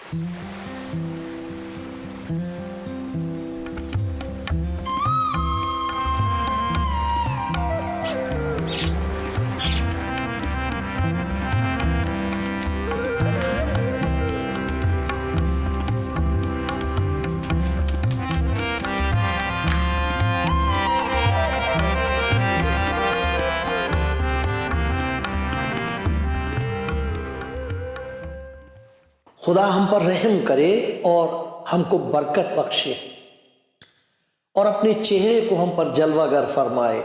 خدا ہم پر رحم کرے اور ہم کو برکت بخشے اور اپنے چہرے کو ہم پر جلوہ گر فرمائے،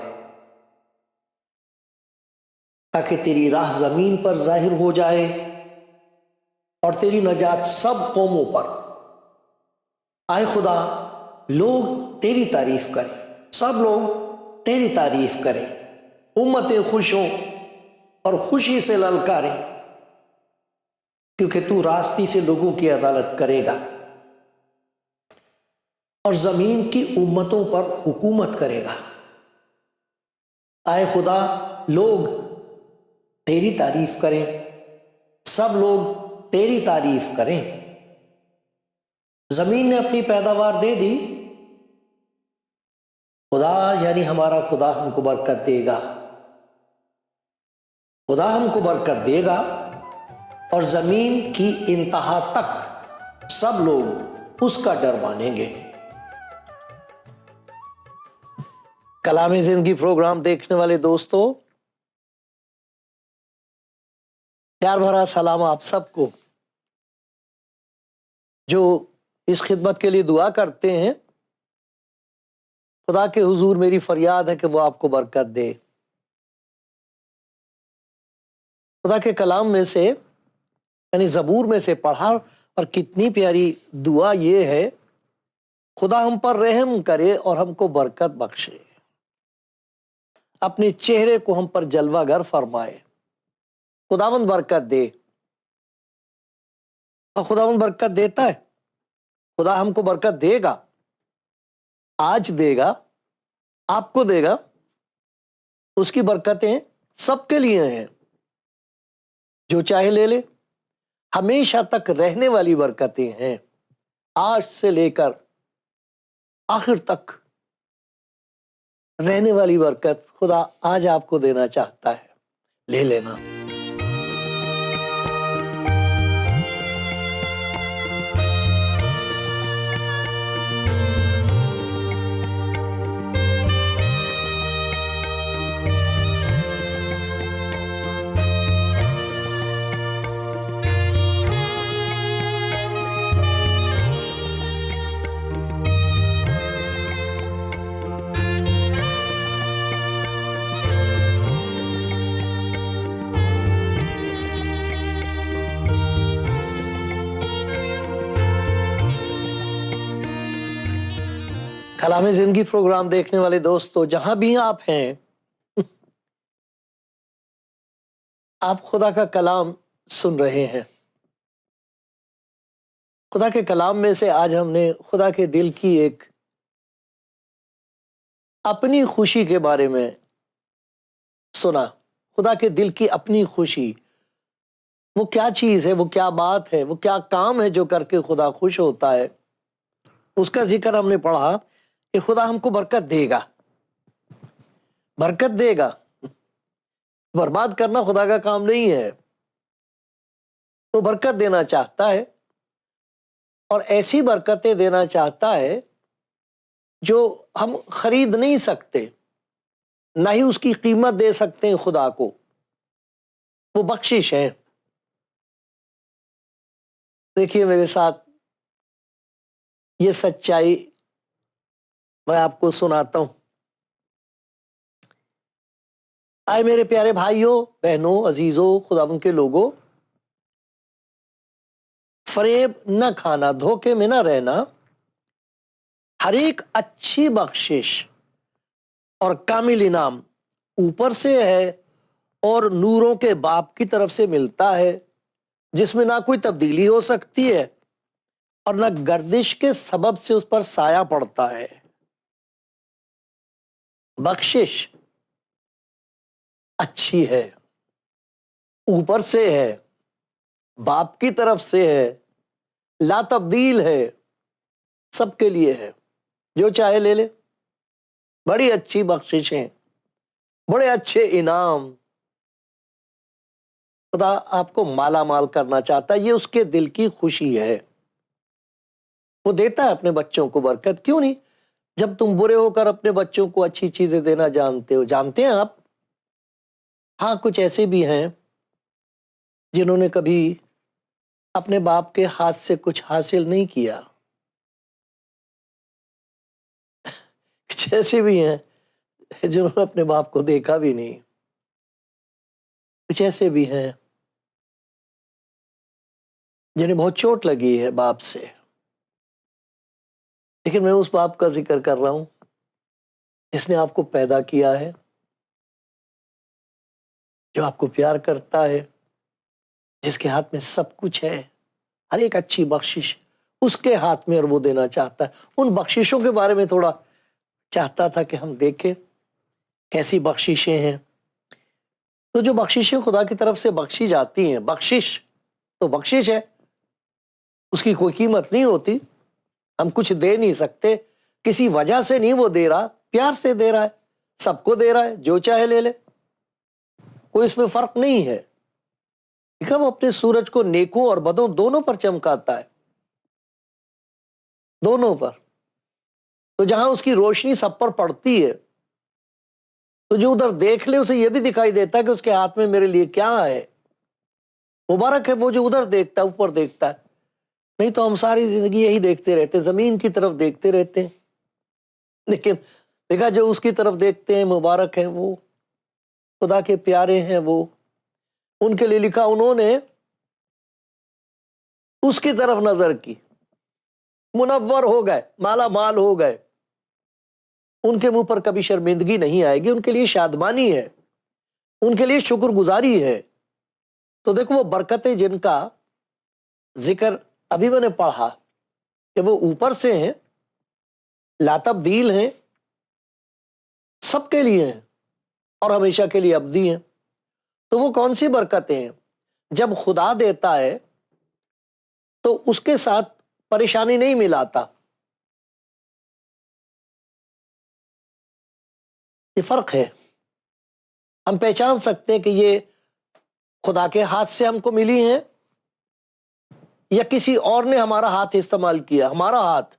تاکہ تیری راہ زمین پر ظاہر ہو جائے اور تیری نجات سب قوموں پر۔ آئے خدا، لوگ تیری تعریف کریں، سب لوگ تیری تعریف کریں، امتیں خوش ہوں اور خوشی سے للکاریں، کیونکہ تو راستی سے لوگوں کی عدالت کرے گا اور زمین کی امتوں پر حکومت کرے گا۔ آئے خدا، لوگ تیری تعریف کریں، سب لوگ تیری تعریف کریں۔ زمین نے اپنی پیداوار دے دی، خدا یعنی ہمارا خدا ہم کو برکت دے گا، خدا ہم کو برکت دے گا اور زمین کی انتہا تک سب لوگ اس کا ڈر مانیں گے۔ کلام زندگی پروگرام دیکھنے والے دوستو، پیار بھرا سلام آپ سب کو جو اس خدمت کے لیے دعا کرتے ہیں۔ خدا کے حضور میری فریاد ہے کہ وہ آپ کو برکت دے۔ خدا کے کلام میں سے یعنی زبور میں سے پڑھا، اور کتنی پیاری دعا یہ ہے، خدا ہم پر رحم کرے اور ہم کو برکت بخشے، اپنے چہرے کو ہم پر جلوہ گر فرمائے۔ خداوند برکت دے، اور خداوند برکت دیتا ہے۔ خدا ہم کو برکت دے گا، آج دے گا، آپ کو دے گا۔ اس کی برکتیں سب کے لیے ہیں، جو چاہے لے لے۔ ہمیشہ تک رہنے والی برکتیں ہیں، آج سے لے کر آخر تک رہنے والی برکت خدا آج آپ کو دینا چاہتا ہے، لے لینا۔ کلام زندگی پروگرام دیکھنے والے دوستو، جہاں بھی آپ ہیں، آپ خدا کا کلام سن رہے ہیں۔ خدا کے کلام میں سے آج ہم نے خدا کے دل کی ایک اپنی خوشی کے بارے میں سنا۔ خدا کے دل کی اپنی خوشی، وہ کیا چیز ہے، وہ کیا بات ہے، وہ کیا کام ہے جو کر کے خدا خوش ہوتا ہے، اس کا ذکر ہم نے پڑھا کہ خدا ہم کو برکت دے گا، برکت دے گا۔ برباد کرنا خدا کا کام نہیں ہے، وہ برکت دینا چاہتا ہے، اور ایسی برکتیں دینا چاہتا ہے جو ہم خرید نہیں سکتے، نہ ہی اس کی قیمت دے سکتے ہیں خدا کو۔ وہ بخشش ہے۔ دیکھیے میرے ساتھ یہ سچائی میں آپ کو سناتا ہوں۔ آئے میرے پیارے بھائیوں، بہنوں، عزیزوں، خداوند کے لوگوں، فریب نہ کھانا، دھوکے میں نہ رہنا۔ ہر ایک اچھی بخشش اور کامل انعام اوپر سے ہے اور نوروں کے باپ کی طرف سے ملتا ہے، جس میں نہ کوئی تبدیلی ہو سکتی ہے اور نہ گردش کے سبب سے اس پر سایہ پڑتا ہے۔ بخشش اچھی ہے، اوپر سے ہے، باپ کی طرف سے ہے، لا تبدیل ہے، سب کے لیے ہے، جو چاہے لے لے۔ بڑی اچھی بخششیں، بڑے اچھے انعام، خدا آپ کو مالا مال کرنا چاہتا ہے، یہ اس کے دل کی خوشی ہے۔ وہ دیتا ہے اپنے بچوں کو برکت، کیوں نہیں؟ جب تم برے ہو کر اپنے بچوں کو اچھی چیزیں دینا جانتے ہو، جانتے ہیں آپ؟ ہاں، کچھ ایسے بھی ہیں جنہوں نے کبھی اپنے باپ کے ہاتھ سے کچھ حاصل نہیں کیا، کچھ ایسے بھی ہیں جنہوں نے اپنے باپ کو دیکھا بھی نہیں، کچھ ایسے بھی ہیں جنہیں بہت چوٹ لگی ہے باپ سے، لیکن میں اس باپ کا ذکر کر رہا ہوں جس نے آپ کو پیدا کیا ہے، جو آپ کو پیار کرتا ہے، جس کے ہاتھ میں سب کچھ ہے، ہر ایک اچھی بخشش اس کے ہاتھ میں، اور وہ دینا چاہتا ہے۔ ان بخششوں کے بارے میں تھوڑا چاہتا تھا کہ ہم دیکھیں کیسی بخششیں ہیں۔ تو جو بخششیں خدا کی طرف سے بخشی جاتی ہیں، بخشش تو بخشش ہے، اس کی کوئی قیمت نہیں ہوتی، ہم کچھ دے نہیں سکتے، کسی وجہ سے نہیں وہ دے رہا، پیار سے دے رہا ہے، سب کو دے رہا ہے، جو چاہے لے لے، کوئی اس میں فرق نہیں ہے۔ دیکھا، وہ اپنے سورج کو نیکوں اور بدوں دونوں پر چمکاتا ہے، دونوں پر۔ تو جہاں اس کی روشنی سب پر پڑتی ہے، تو جو ادھر دیکھ لے اسے یہ بھی دکھائی دیتا ہے کہ اس کے ہاتھ میں میرے لیے کیا ہے۔ مبارک ہے وہ جو ادھر دیکھتا ہے، اوپر دیکھتا ہے، نہیں تو ہم ساری زندگی یہی دیکھتے رہتے، زمین کی طرف دیکھتے رہتے ہیں۔ لیکن دیکھا، جو اس کی طرف دیکھتے ہیں، مبارک ہیں وہ، خدا کے پیارے ہیں وہ، ان کے لیے لکھا انہوں نے اس کی طرف نظر کی، منور ہو گئے، مالا مال ہو گئے، ان کے منہ پر کبھی شرمندگی نہیں آئے گی، ان کے لیے شادمانی ہے، ان کے لیے شکر گزاری ہے۔ تو دیکھو، وہ برکتیں جن کا ذکر ابھی میں نے پڑھا کہ وہ اوپر سے ہیں، لا تبدیل ہیں، سب کے لیے ہیں، اور ہمیشہ کے لیے ابدی ہیں۔ تو وہ کون سی برکتیں ہیں؟ جب خدا دیتا ہے تو اس کے ساتھ پریشانی نہیں ملاتا، یہ فرق ہے۔ ہم پہچان سکتے ہیں کہ یہ خدا کے ہاتھ سے ہم کو ملی ہیں، یا کسی اور نے ہمارا ہاتھ استعمال کیا، ہمارا ہاتھ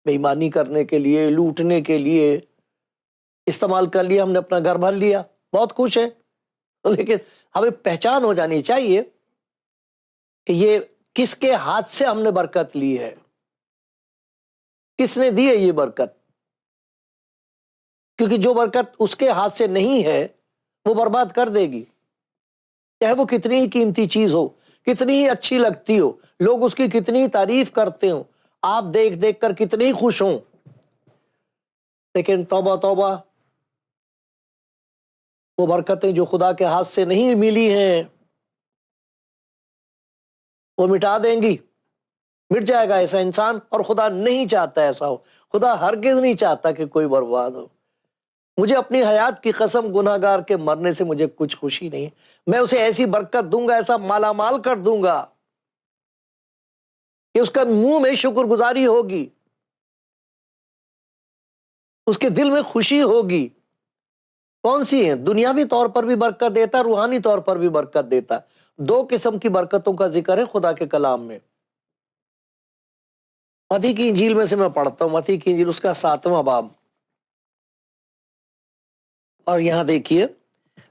بے ایمانی کرنے کے لیے، لوٹنے کے لیے استعمال کر لیا، ہم نے اپنا گھر بھر لیا، بہت خوش ہے، لیکن ہمیں پہچان ہو جانی چاہیے کہ یہ کس کے ہاتھ سے ہم نے برکت لی ہے، کس نے دی ہے یہ برکت۔ کیونکہ جو برکت اس کے ہاتھ سے نہیں ہے وہ برباد کر دے گی، چاہے وہ کتنی ہی قیمتی چیز ہو، کتنی ہی اچھی لگتی ہو، لوگ اس کی کتنی تعریف کرتے ہوں، آپ دیکھ دیکھ کر کتنے ہی خوش ہوں، لیکن توبہ توبہ، وہ برکتیں جو خدا کے ہاتھ سے نہیں ملی ہیں وہ مٹا دیں گی، مٹ جائے گا ایسا انسان، اور خدا نہیں چاہتا ایسا ہو، خدا ہرگز نہیں چاہتا کہ کوئی برباد ہو۔ مجھے اپنی حیات کی قسم، گناہ گار کے مرنے سے مجھے کچھ خوشی نہیں، میں اسے ایسی برکت دوں گا، ایسا مالا مال کر دوں گا کہ اس کا منہ میں شکر گزاری ہوگی، اس کے دل میں خوشی ہوگی۔ کون سی ہیں؟ دنیاوی طور پر بھی برکت دیتا ہے، روحانی طور پر بھی برکت دیتا ہے۔ دو قسم کی برکتوں کا ذکر ہے خدا کے کلام میں۔ متی کی انجیل میں سے میں پڑھتا ہوں، متی کی انجیل اس کا 7واں باب، اور یہاں دیکھیے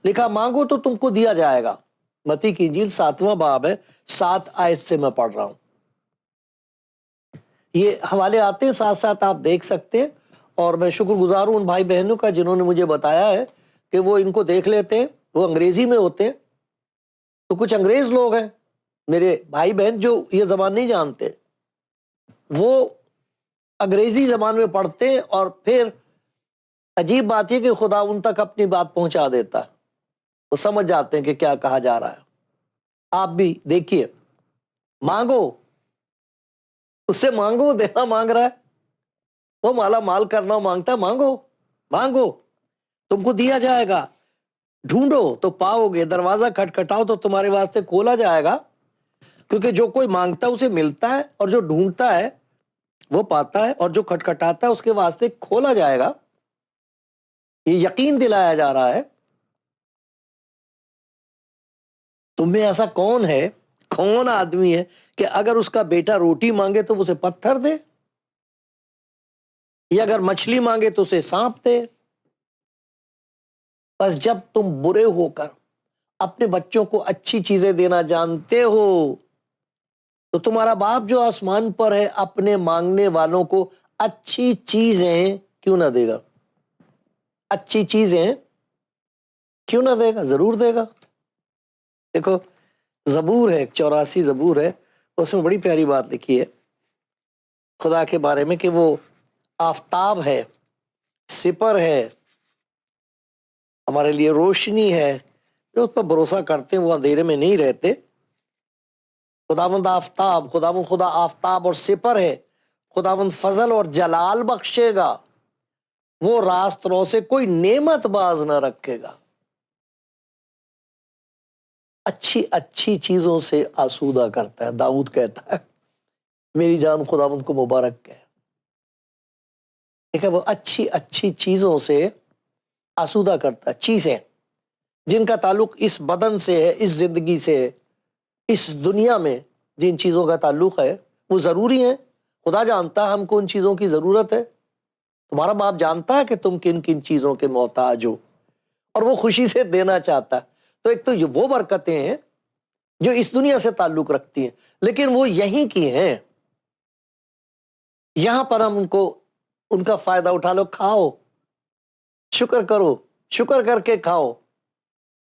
لکھا، مانگو تو تم کو دیا جائے گا۔ متی کی انجیل 7واں باب ہے، 7 آیت سے میں پڑھ رہا ہوں۔ یہ حوالے آتے ہیں، ساتھ ساتھ آپ دیکھ سکتے ہیں، اور میں شکر گزار ہوں ان بھائی بہنوں کا جنہوں نے مجھے بتایا ہے کہ وہ ان کو دیکھ لیتے ہیں، وہ انگریزی میں ہوتے ہیں۔ تو کچھ انگریز لوگ ہیں میرے بھائی بہن جو یہ زبان نہیں جانتے، وہ انگریزی زبان میں پڑھتے ہیں، اور پھر عجیب بات یہ کہ خدا ان تک اپنی بات پہنچا دیتا ہے، وہ سمجھ جاتے ہیں کہ کیا کہا جا رہا ہے۔ آپ بھی دیکھیے، مانگو، اس سے مانگو، دینا مانگ رہا ہے، وہ مالا مال کرنا مانگتا ہے، مانگو مانگو تم کو دیا جائے گا، ڈھونڈو تو پاؤ گے، دروازہ کھٹکھٹاؤ تو تمہارے واسطے کھولا جائے گا۔ کیونکہ جو کوئی مانگتا ہے اسے ملتا ہے، اور جو ڈھونڈتا ہے وہ پاتا ہے، اور جو کھٹکھٹاتا ہے اس کے واسطے کھولا جائے گا، یہ یقین دلایا جا رہا ہے۔ تم میں ایسا کون ہے، کون آدمی ہے کہ اگر اس کا بیٹا روٹی مانگے تو اسے پتھر دے، یا اگر مچھلی مانگے تو اسے سانپ دے؟ بس جب تم برے ہو کر اپنے بچوں کو اچھی چیزیں دینا جانتے ہو تو تمہارا باپ جو آسمان پر ہے اپنے مانگنے والوں کو اچھی چیزیں کیوں نہ دے گا؟ اچھی چیزیں کیوں نہ دے گا؟ ضرور دے گا۔ دیکھو، زبور ہے، 84 زبور ہے، اس میں بڑی پیاری بات لکھی ہے خدا کے بارے میں کہ وہ آفتاب ہے، سپر ہے، ہمارے لیے روشنی ہے، جو اس پر بھروسہ کرتے ہیں وہ اندھیرے میں نہیں رہتے۔ خداوند آفتاب، خداوند خدا آفتاب اور سپر ہے، خداوند فضل اور جلال بخشے گا، وہ راست رو سے کوئی نعمت باز نہ رکھے گا۔ اچھی اچھی چیزوں سے آسودہ کرتا ہے۔ داؤد کہتا ہے میری جان خداوند کو مبارک کہے۔ وہ اچھی اچھی چیزوں سے آسودہ کرتا ہے، چیزیں جن کا تعلق اس بدن سے ہے، اس زندگی سے ہے، اس دنیا میں جن چیزوں کا تعلق ہے وہ ضروری ہیں۔ خدا جانتا ہے ہم کو ان چیزوں کی ضرورت ہے، تمہارا باپ جانتا ہے کہ تم کن کن چیزوں کے محتاج ہو، اور وہ خوشی سے دینا چاہتا ہے۔ تو ایک تو یہ وہ برکتیں ہیں جو اس دنیا سے تعلق رکھتی ہیں، لیکن وہ یہیں کی ہیں، یہاں پر ہم ان کا فائدہ اٹھا لو۔ کھاؤ، شکر کرو، شکر کر کے کھاؤ،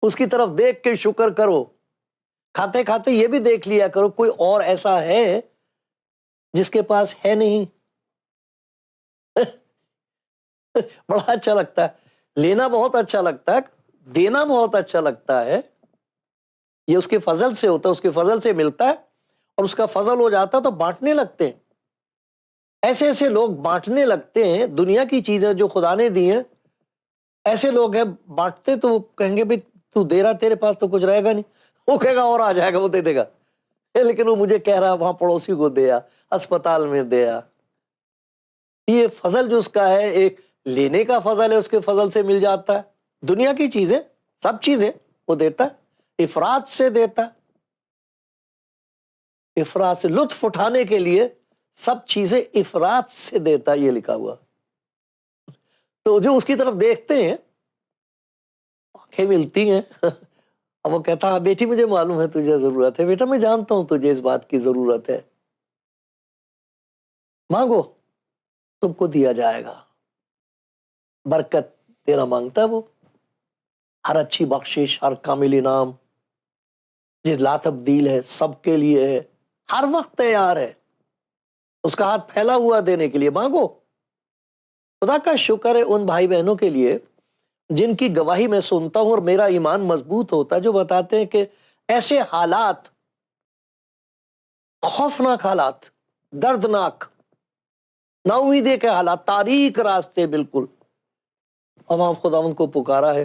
اس کی طرف دیکھ کے شکر کرو۔ کھاتے کھاتے یہ بھی دیکھ لیا کرو کوئی اور ایسا ہے جس کے پاس ہے نہیں۔ بڑا اچھا لگتا ہے، لینا بہت اچھا لگتا ہے، دینا بہت اچھا لگتا ہے۔ یہ اس کے فضل سے ہوتا ہے، اس کے فضل سے ملتا ہے، اور اس کا فضل ہو جاتا ہے تو بانٹنے لگتے ہیں۔ ایسے ایسے لوگ بانٹنے لگتے ہیں دنیا کی چیزیں جو خدا نے دی ہیں۔ ایسے لوگ ہیں بانٹتے تو وہ کہیں گے بھی تو دے رہا، تیرے پاس تو کچھ رہے گا نہیں، وہ کہے گا اور آ جائے گا، وہ دے دے گا، لیکن وہ مجھے کہہ رہا وہاں پڑوسی کو دیا، اسپتال میں دیا۔ یہ فضل جو اس کا ہے، ایک لینے کا فضل ہے، اس کے فضل سے مل جاتا ہے۔ دنیا کی چیزیں، سب چیزیں وہ دیتا ہے، افراد سے دیتا ہے، افراد سے لطف اٹھانے کے لیے سب چیزیں افراد سے دیتا ہے، یہ لکھا ہوا۔ تو جو اس کی طرف دیکھتے ہیں آنکھیں ملتی ہیں، اب وہ کہتا ہے بیٹی مجھے معلوم ہے تجھے ضرورت ہے، بیٹا میں جانتا ہوں تجھے اس بات کی ضرورت ہے، مانگو تم کو دیا جائے گا۔ برکت تیرا مانگتا ہے وہ، ہر اچھی بخشش، ہر کامل انعام جس لا تبدیل ہے، سب کے لیے ہے، ہر وقت تیار ہے، اس کا ہاتھ پھیلا ہوا دینے کے لیے۔ مانگو۔ خدا کا شکر ہے ان بھائی بہنوں کے لیے جن کی گواہی میں سنتا ہوں اور میرا ایمان مضبوط ہوتا ہے، جو بتاتے ہیں کہ ایسے حالات، خوفناک حالات، دردناک، نا امیدی کے حالات، تاریک راستے بالکل، اب آپ خداوند کو پکارا ہے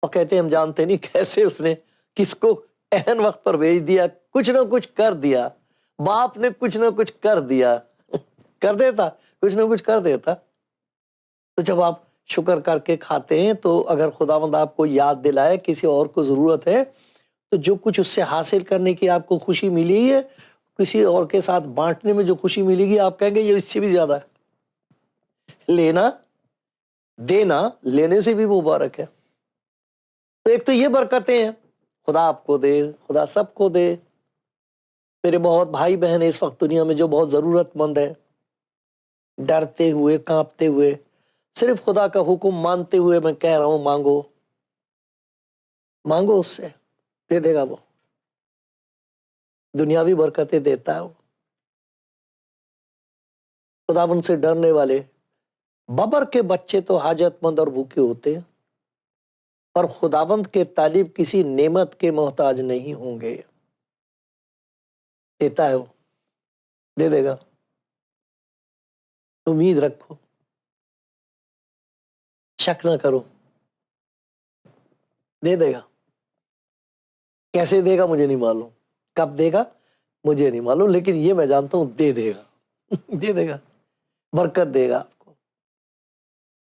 اور کہتے ہیں ہم جانتے نہیں کیسے اس نے کس کو اہم وقت پر بھیج دیا، کچھ نہ کچھ کر دیا، باپ نے کچھ نہ کچھ کر دیا، کر دیتا، کچھ نہ کچھ کر دیتا۔ تو جب آپ شکر کر کے کھاتے ہیں تو اگر خداوند آپ کو یاد دلائے کسی اور کو ضرورت ہے تو جو کچھ اس سے حاصل کرنے کی آپ کو خوشی ملی ہے، کسی اور کے ساتھ بانٹنے میں جو خوشی ملے گی، آپ کہیں گے یہ اس سے بھی زیادہ ہے۔ لینا، دینا، لینے سے بھی مبارک ہے۔ تو ایک تو یہ برکتیں ہیں، خدا آپ کو دے، خدا سب کو دے۔ میرے بہت بھائی بہن اس وقت دنیا میں جو بہت ضرورت مند ہیں، ڈرتے ہوئے، کانپتے ہوئے، صرف خدا کا حکم مانتے ہوئے میں کہہ رہا ہوں مانگو، مانگو، اس سے دے دے گا وہ، دنیاوی برکتیں دیتا ہے وہ۔ خداوند سے ڈرنے والے ببر کے بچے تو حاجت مند اور بھوکے ہوتے ہیں، پر خداوند کے طالب کسی نعمت کے محتاج نہیں ہوں گے۔ دیتا ہے وہ، دے دے گا، امید رکھو، شک نہ کرو، دے دے گا۔ کیسے دے گا مجھے نہیں معلوم، کب دے گا مجھے نہیں معلوم، لیکن یہ میں جانتا ہوں دے دے گا دے دے گا، برکت دے گا آپ کو۔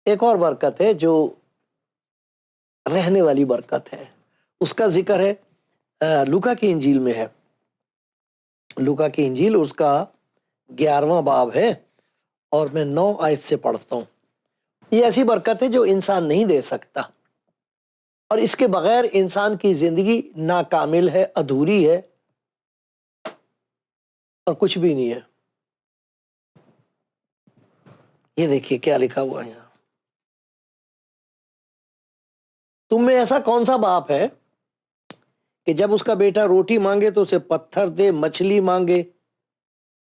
ایک اور برکت ہے جو رہنے والی برکت ہے، اس کا ذکر ہے لوکا کی انجیل میں ہے۔ لوکا کی انجیل اس کا 11واں باب ہے، اور میں 9 آیت سے پڑھتا ہوں۔ یہ ایسی برکت ہے جو انسان نہیں دے سکتا، اور اس کے بغیر انسان کی زندگی ناکامل ہے، ادھوری ہے، اور کچھ بھی نہیں ہے۔ یہ دیکھیے کیا لکھا ہوا ہے یہاں، تم میں ایسا کون سا باپ ہے کہ جب اس کا بیٹا روٹی مانگے تو اسے پتھر دے، مچھلی مانگے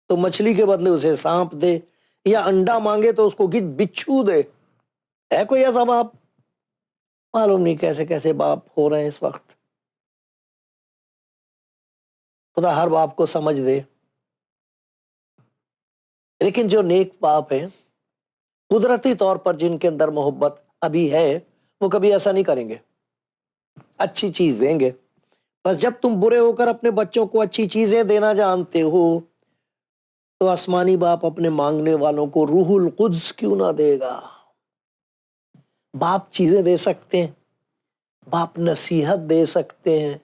تو مچھلی کے بدلے اسے سانپ دے، یا انڈا مانگے تو اس کو بچھو دے؟ ہے کوئی ایسا باپ؟ معلوم نہیں کیسے کیسے باپ ہو رہے ہیں اس وقت۔ خدا ہر باپ کو سمجھ دے، لیکن جو نیک باپ ہیں، قدرتی طور پر جن کے اندر محبت ابھی ہے، وہ کبھی ایسا نہیں کریں گے، اچھی چیز دیں گے۔ بس جب تم برے ہو کر اپنے بچوں کو اچھی چیزیں دینا جانتے ہو، تو آسمانی باپ اپنے مانگنے والوں کو روح القدس کیوں نہ دے گا؟ باپ چیزیں دے سکتے ہیں، باپ نصیحت دے سکتے ہیں،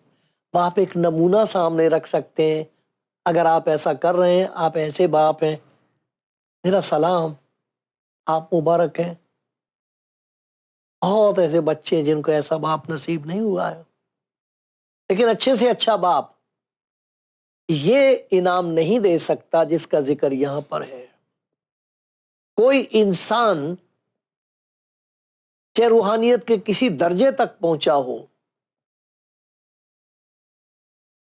باپ ایک نمونہ سامنے رکھ سکتے ہیں۔ اگر آپ ایسا کر رہے ہیں، آپ ایسے باپ ہیں، میرا سلام، آپ مبارک ہیں۔ بہت ایسے بچے جن کو ایسا باپ نصیب نہیں ہوا ہے، لیکن اچھے سے اچھا باپ یہ انعام نہیں دے سکتا جس کا ذکر یہاں پر ہے۔ کوئی انسان چاہے روحانیت کے کسی درجے تک پہنچا ہو،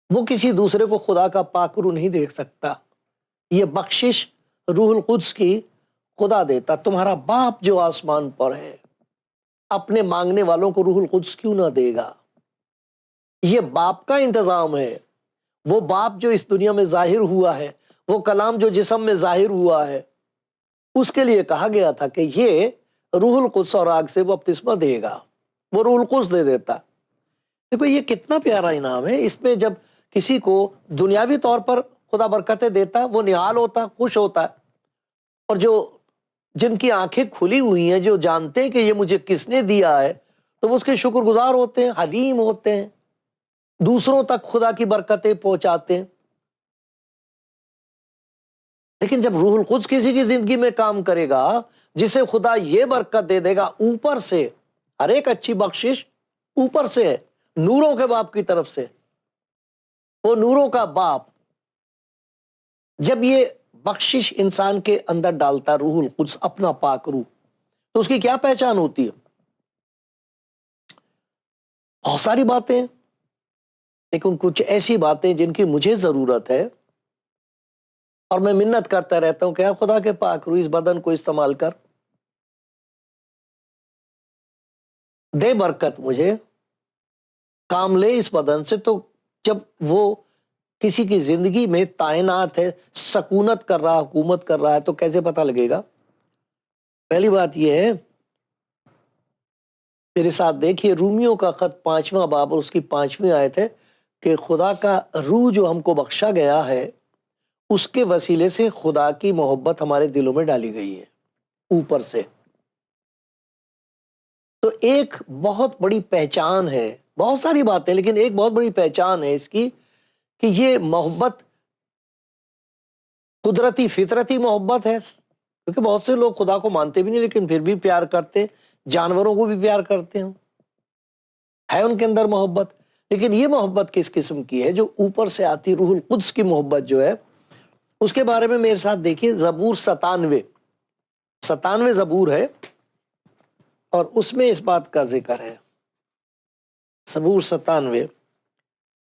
وہ کسی دوسرے کو خدا کا پاک روح نہیں دے سکتا۔ یہ بخشش روح القدس کی خدا دیتا۔ تمہارا باپ جو آسمان پر ہے اپنے مانگنے والوں کو روح القدس کیوں نہ دے گا؟ یہ باپ کا انتظام ہے۔ وہ باپ جو اس دنیا میں ظاہر ہوا ہے، وہ کلام جو جسم میں ظاہر ہوا ہے، اس کے لیے کہا گیا تھا کہ یہ روح القدس اور آگ سے بپتسمہ دے گا، وہ روح القدس دے دیتا۔ دیکھو یہ کتنا پیارا انعام ہے۔ اس میں جب کسی کو دنیاوی طور پر خدا برکتیں دیتا، وہ نہال ہوتا، خوش ہوتا ہے، اور جن کی آنکھیں کھلی ہوئی ہیں، جو جانتے ہیں کہ یہ مجھے کس نے دیا ہے، تو وہ اس کے شکر گزار ہوتے ہیں، حلیم ہوتے ہیں، دوسروں تک خدا کی برکتیں پہنچاتے ہیں۔ لیکن جب روح القدس کسی کی زندگی میں کام کرے گا، جسے خدا یہ برکت دے دے گا اوپر سے، ہر ایک اچھی بخشش اوپر سے ہے، نوروں کے باپ کی طرف سے۔ وہ نوروں کا باپ جب یہ بخشش انسان کے اندر ڈالتا، روح القدس اپنا پاک روح، تو اس کی کیا پہچان ہوتی ہے؟ بہت ساری باتیں، لیکن کچھ ایسی باتیں جن کی مجھے ضرورت ہے، اور میں منت کرتا رہتا ہوں کہ خدا کے پاک روح اس بدن کو استعمال کر، دے برکت، مجھے کام لے اس بدن سے۔ تو جب وہ کسی کی زندگی میں تعینات ہے، سکونت کر رہا، حکومت کر رہا ہے، تو کیسے پتہ لگے گا؟ پہلی بات یہ ہے، میرے ساتھ دیکھیے رومیوں کا خط 5واں باب اور اس کی 5ویں آیت ہے کہ خدا کا روح جو ہم کو بخشا گیا ہے، اس کے وسیلے سے خدا کی محبت ہمارے دلوں میں ڈالی گئی ہے اوپر سے۔ تو ایک بہت بڑی پہچان ہے، بہت ساری باتیں، لیکن ایک بہت بڑی پہچان ہے اس کی کہ یہ محبت قدرتی فطرتی محبت ہے، کیونکہ بہت سے لوگ خدا کو مانتے بھی نہیں لیکن پھر بھی پیار کرتے، جانوروں کو بھی پیار کرتے ہیں، ہے ان کے اندر محبت۔ لیکن یہ محبت کس قسم کی ہے؟ جو اوپر سے آتی، روح القدس کی محبت جو ہے، اس کے بارے میں میرے ساتھ دیکھیے زبور 97 زبور ہے، اور اس میں اس بات کا ذکر ہے، زبور 97،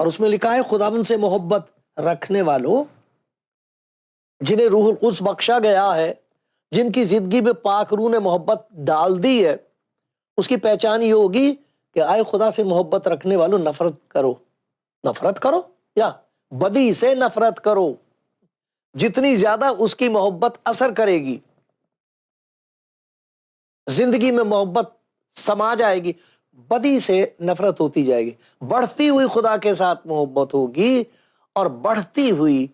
اور اس میں لکھا ہے خداوند سے محبت رکھنے والوں، جنہیں روح القدس بخشا گیا ہے، جن کی زندگی میں پاک روح نے محبت ڈال دی ہے، اس کی پہچان یہ ہوگی کہ آئے خدا سے محبت رکھنے والوں نفرت کرو یا بدی سے نفرت کرو۔ جتنی زیادہ اس کی محبت اثر کرے گی، زندگی میں محبت سما جائے گی، بدی سے نفرت ہوتی جائے گی، بڑھتی ہوئی خدا کے ساتھ محبت ہوگی، اور بڑھتی ہوئی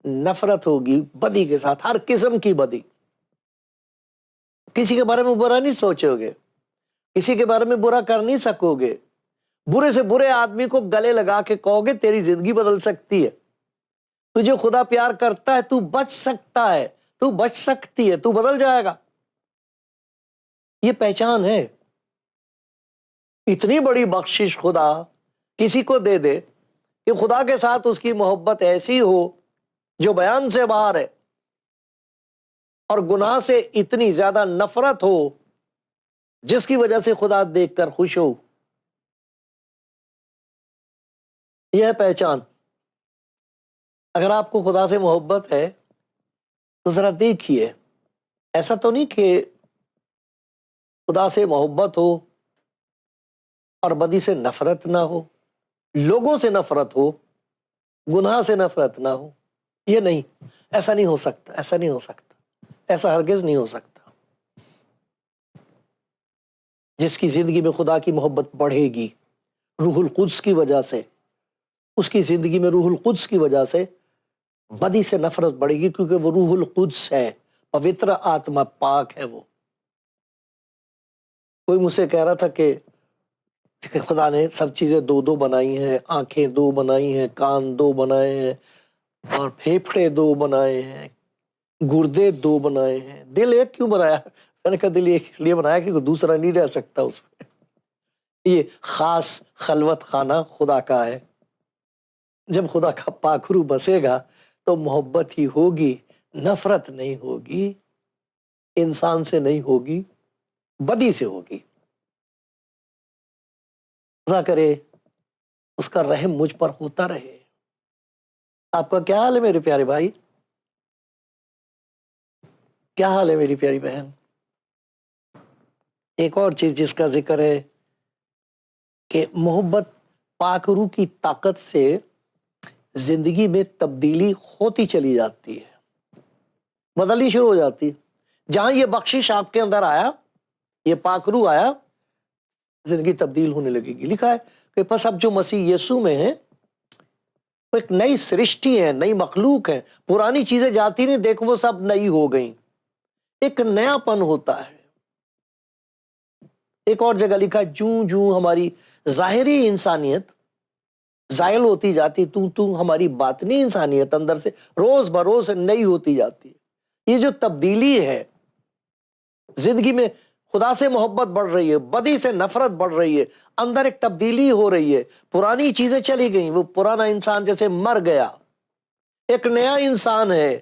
نفرت ہوگی بدی کے ساتھ، ہر قسم کی بدی. کسی کے بارے میں برا نہیں سوچو گے، کسی کے بارے میں برا کر نہیں سکو گے. برے سے برے آدمی کو گلے لگا کے کہو گے تیری زندگی بدل سکتی ہے، تجھے خدا پیار کرتا ہے، تو بچ سکتا ہے، تو بچ سکتی ہے، تو بدل جائے گا. یہ پہچان ہے. اتنی بڑی بخشش خدا کسی کو دے دے کہ خدا کے ساتھ اس کی محبت ایسی ہو جو بیان سے باہر ہے، اور گناہ سے اتنی زیادہ نفرت ہو جس کی وجہ سے خدا دیکھ کر خوش ہو. یہ ہے پہچان. اگر آپ کو خدا سے محبت ہے تو ذرا دیکھیے، ایسا تو نہیں کہ خدا سے محبت ہو اور بدی سے نفرت نہ ہو، لوگوں سے نفرت ہو، گناہ سے نفرت نہ ہو. یہ نہیں، ایسا نہیں ہو سکتا، ایسا نہیں ہو سکتا، ایسا ہرگز نہیں ہو سکتا. جس کی زندگی میں خدا کی محبت بڑھے گی روح القدس کی وجہ سے، اس کی زندگی میں روح القدس کی وجہ سے بدی سے نفرت بڑھے گی، کیونکہ وہ روح القدس ہے، پوتر آتما، پاک ہے وہ. کوئی مجھ سے کہہ رہا تھا کہ خدا نے سب چیزیں دو دو بنائی ہیں، آنکھیں دو بنائی ہیں، کان دو بنائے ہیں، اور پھیپھڑے دو بنائے ہیں، گردے دو بنائے ہیں، دل ایک کیوں بنایا؟ میں نے کہا دل ایک اس لیے بنایا کہ کوئی دوسرا نہیں رہ سکتا اس میں. یہ خاص خلوت خانہ خدا کا ہے. جب خدا کا پاکھرو بسے گا تو محبت ہی ہوگی، نفرت نہیں ہوگی، انسان سے نہیں ہوگی، بدی سے ہوگی. خدا کرے اس کا رحم مجھ پر ہوتا رہے. آپ کا کیا حال ہے میرے پیارے بھائی؟ کیا حال ہے میری پیاری بہن؟ ایک اور چیز جس کا ذکر ہے کہ محبت پاک روح کی طاقت سے زندگی میں تبدیلی ہوتی چلی جاتی ہے، بدلنی شروع ہو جاتی ہے. جہاں یہ بخشش آپ کے اندر آیا، یہ پاک روح آیا، زندگی تبدیل ہونے لگے گی. لکھا ہے کہ پس اب جو مسیح یسوع میں ہیں وہ ایک نئی سرشٹی ہے، نئی مخلوق ہے، پرانی چیزیں جاتی نہیں، دیکھ وہ سب نئی ہو گئیں. ایک نیا پن ہوتا ہے. ایک اور جگہ لکھا ہے جوں جوں ہماری ظاہری انسانیت زائل ہوتی جاتی، تو ہماری باطنی انسانیت اندر سے روز بروز نئی ہوتی جاتی ہے. یہ جو تبدیلی ہے زندگی میں، خدا سے محبت بڑھ رہی ہے، بدی سے نفرت بڑھ رہی ہے، اندر ایک تبدیلی ہو رہی ہے. پرانی چیزیں چلی گئیں، وہ پرانا انسان جیسے مر گیا، ایک نیا انسان ہے،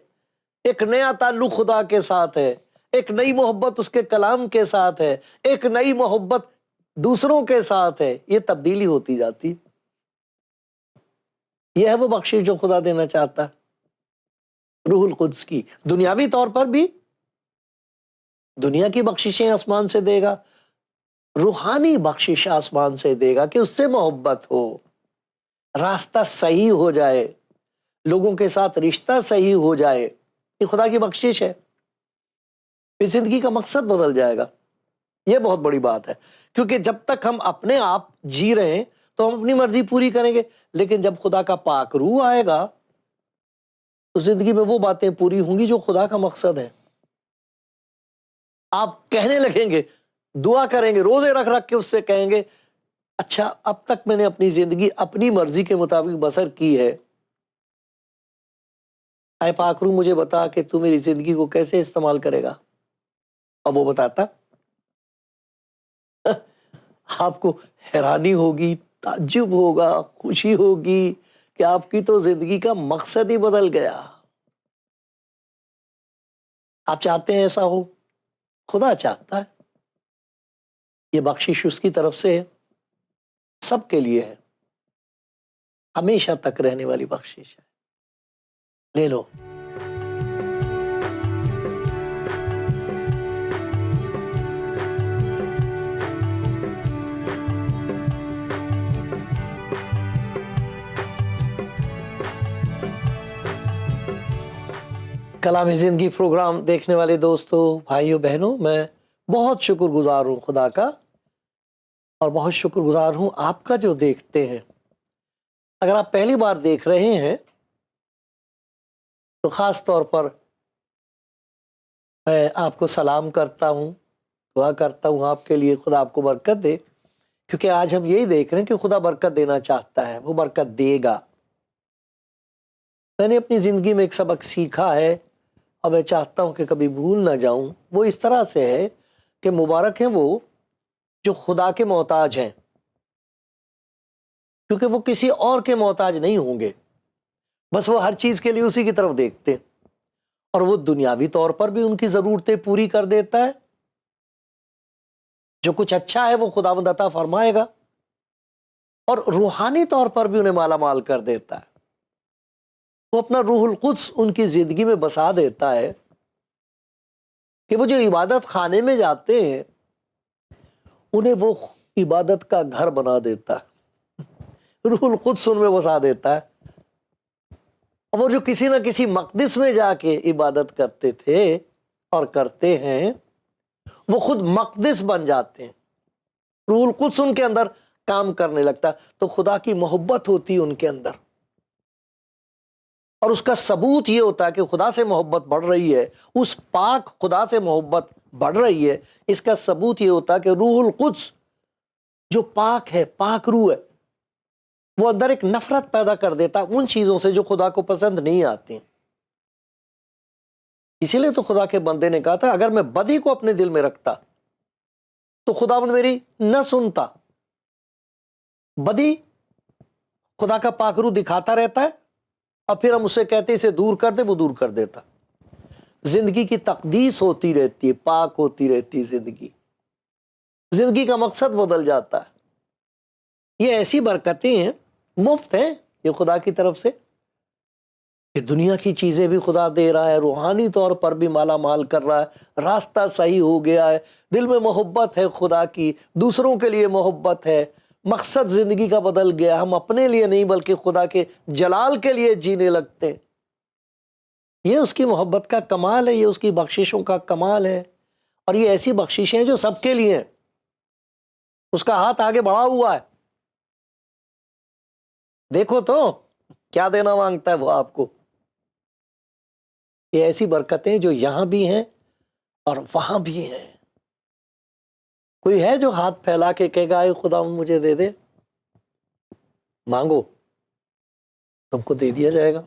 ایک نیا تعلق خدا کے ساتھ ہے، ایک نئی محبت اس کے کلام کے ساتھ ہے، ایک نئی محبت دوسروں کے ساتھ ہے. یہ تبدیلی ہوتی جاتی. یہ ہے وہ بخشش جو خدا دینا چاہتا ہے، روح القدس کی. دنیاوی طور پر بھی دنیا کی بخششیں آسمان سے دے گا، روحانی بخشش آسمان سے دے گا کہ اس سے محبت ہو، راستہ صحیح ہو جائے، لوگوں کے ساتھ رشتہ صحیح ہو جائے. یہ خدا کی بخشش ہے. پھر زندگی کا مقصد بدل جائے گا. یہ بہت بڑی بات ہے، کیونکہ جب تک ہم اپنے آپ جی رہے ہیں تو ہم اپنی مرضی پوری کریں گے، لیکن جب خدا کا پاک روح آئے گا تو زندگی میں وہ باتیں پوری ہوں گی جو خدا کا مقصد ہے. آپ کہنے لگیں گے، دعا کریں گے، روزے رکھ رکھ کے اس سے کہیں گے اچھا اب تک میں نے اپنی زندگی اپنی مرضی کے مطابق بسر کی ہے، اے پاک روح مجھے بتا کہ تو میری زندگی کو کیسے استعمال کرے گا. اور وہ بتاتا. آپ کو حیرانی ہوگی، تعجب ہوگا، خوشی ہوگی کہ آپ کی تو زندگی کا مقصد ہی بدل گیا. آپ چاہتے ہیں ایسا ہو؟ خدا چاہتا ہے. یہ بخشش اس کی طرف سے ہے، سب کے لیے ہے، ہمیشہ تک رہنے والی بخشش ہے. لے لو. کلام زندگی پروگرام دیکھنے والے دوستوں، بھائیوں بہنوں، میں بہت شکر گزار ہوں خدا کا، اور بہت شکر گزار ہوں آپ کا جو دیکھتے ہیں. اگر آپ پہلی بار دیکھ رہے ہیں تو خاص طور پر میں آپ کو سلام کرتا ہوں، دعا کرتا ہوں آپ کے لیے، خدا آپ کو برکت دے، کیونکہ آج ہم یہی دیکھ رہے ہیں کہ خدا برکت دینا چاہتا ہے، وہ برکت دے گا۔ میں نے اپنی زندگی میں ایک سبق سیکھا ہے اور میں چاہتا ہوں کہ کبھی بھول نہ جاؤں۔ وہ اس طرح سے ہے کہ مبارک ہیں وہ جو خدا کے محتاج ہیں، کیونکہ وہ کسی اور کے محتاج نہیں ہوں گے، بس وہ ہر چیز کے لیے اسی کی طرف دیکھتے، اور وہ دنیاوی طور پر بھی ان کی ضرورتیں پوری کر دیتا ہے۔ جو کچھ اچھا ہے وہ خداوند عطا فرمائے گا، اور روحانی طور پر بھی انہیں مالا مال کر دیتا ہے۔ وہ اپنا روح القدس ان کی زندگی میں بسا دیتا ہے کہ وہ جو عبادت خانے میں جاتے ہیں انہیں وہ عبادت کا گھر بنا دیتا ہے، روح القدس ان میں بسا دیتا ہے، اور وہ جو کسی نہ کسی مقدس میں جا کے عبادت کرتے تھے اور کرتے ہیں، وہ خود مقدس بن جاتے ہیں، روح القدس ان کے اندر کام کرنے لگتا ہے، تو خدا کی محبت ہوتی ہے ان کے اندر، اور اس کا ثبوت یہ ہوتا ہے کہ خدا سے محبت بڑھ رہی ہے، اس پاک خدا سے محبت بڑھ رہی ہے۔ اس کا ثبوت یہ ہوتا ہے کہ روح القدس جو پاک ہے، پاک روح ہے، وہ اندر ایک نفرت پیدا کر دیتا ہے ان چیزوں سے جو خدا کو پسند نہیں آتی۔ اسی لیے تو خدا کے بندے نے کہا تھا اگر میں بدی کو اپنے دل میں رکھتا تو خداوند میری نہ سنتا۔ بدی خدا کا پاک روح دکھاتا رہتا ہے، اور پھر ہم اسے کہتے اسے دور کر دے، وہ دور کر دیتا۔ زندگی کی تقدیس ہوتی رہتی ہے، پاک ہوتی رہتی ہے زندگی کا مقصد بدل جاتا ہے۔ یہ ایسی برکتیں ہیں، مفت ہیں یہ خدا کی طرف سے، کہ دنیا کی چیزیں بھی خدا دے رہا ہے، روحانی طور پر بھی مالا مال کر رہا ہے، راستہ صحیح ہو گیا ہے، دل میں محبت ہے خدا کی، دوسروں کے لیے محبت ہے، مقصد زندگی کا بدل گیا، ہم اپنے لیے نہیں بلکہ خدا کے جلال کے لیے جینے لگتے ہیں۔ یہ اس کی محبت کا کمال ہے، یہ اس کی بخششوں کا کمال ہے، اور یہ ایسی بخششیں ہیں جو سب کے لیے ہیں۔ اس کا ہاتھ آگے بڑھا ہوا ہے، دیکھو تو کیا دینا مانگتا ہے وہ آپ کو۔ یہ ایسی برکتیں جو یہاں بھی ہیں اور وہاں بھی ہیں۔ کوئی ہے جو ہاتھ پھیلا کے کہے گا اے خدا مجھے دے دے؟ مانگو، تم کو دے دیا جائے گا۔